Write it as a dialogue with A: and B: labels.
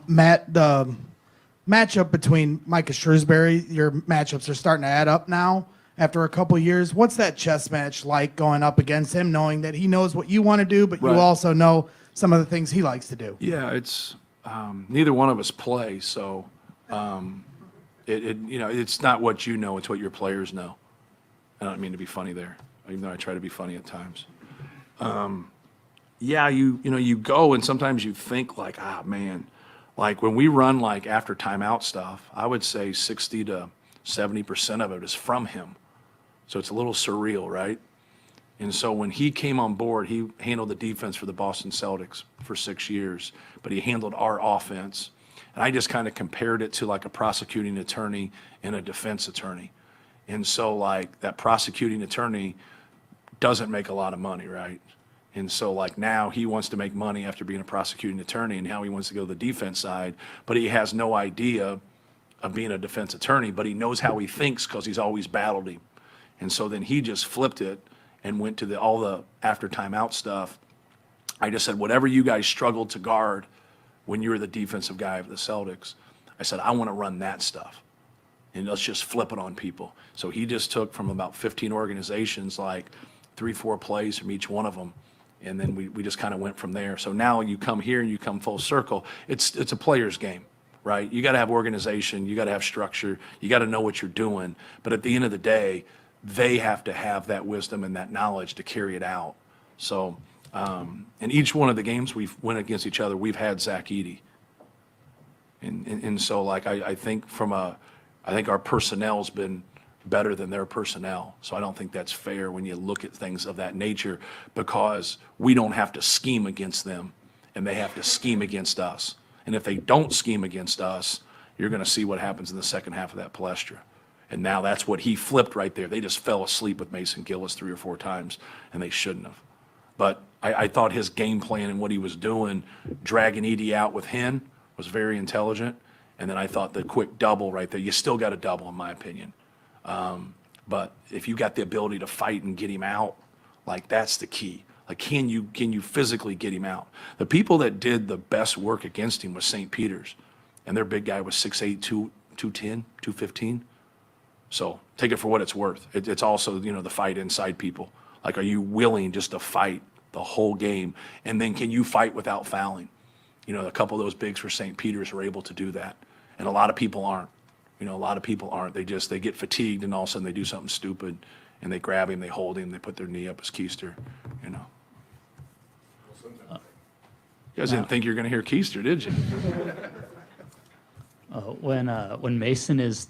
A: Matt, the matchup between Micah Shrewsberry, your matchups are starting to add up now after a couple years. What's that chess match like going up against him, knowing that he knows what you want to do, but
B: Right.
A: you also know some of the things he likes to do?
B: Yeah, it's neither one of us play, so it's not what you know, it's what your players know. I don't mean to be funny there, even though I try to be funny at times. Yeah, you go and sometimes you think like, man, like when we run like after timeout stuff, I would say 60 to 70% of it is from him. So it's a little surreal, right? And so when he came on board, he handled the defense for the Boston Celtics for 6 years, but he handled our offense. And I just kind of compared it to like a prosecuting attorney and a defense attorney. And so like that prosecuting attorney doesn't make a lot of money, right? And so like now he wants to make money after being a prosecuting attorney, and now he wants to go to the defense side, but he has no idea of being a defense attorney, but he knows how he thinks because he's always battled him. And so then he just flipped it and went to all the after timeout stuff. I just said, whatever you guys struggled to guard when you were the defensive guy of the Celtics, I said, I want to run that stuff. And let's just flip it on people. So he just took from about 15 organizations, like 3-4 plays from each one of them. And then we just kind of went from there. So now you come here and you come full circle. It's a player's game, right? You got to have organization. You got to have structure. You got to know what you're doing. But at the end of the day, they have to have that wisdom and that knowledge to carry it out. So in each one of the games we've went against each other, we've had Zach Edey. And so like I think I think our personnel's been better than their personnel. So I don't think that's fair when you look at things of that nature, because we don't have to scheme against them and they have to scheme against us. And if they don't scheme against us, you're going to see what happens in the second half of that palestra. And now that's what he flipped right there. They just fell asleep with Mason Gillis 3 or 4 times, and they shouldn't have. But I thought his game plan and what he was doing, dragging Edey out with Hen, was very intelligent. And then I thought the quick double right there, you still got a double in my opinion. But if you got the ability to fight and get him out, like that's the key. Like can you physically get him out? The people that did the best work against him was St. Peter's, and their big guy was 6'8", 210, 215. So take it for what it's worth. It's also, the fight inside people. Like, are you willing just to fight the whole game? And then can you fight without fouling? A couple of those bigs for St. Peter's were able to do that. And a lot of people aren't. A lot of people aren't. They get fatigued and all of a sudden they do something stupid and they grab him, they hold him, they put their knee up as Keister, You guys didn't think you were going to hear Keister, did you?
C: When Mason is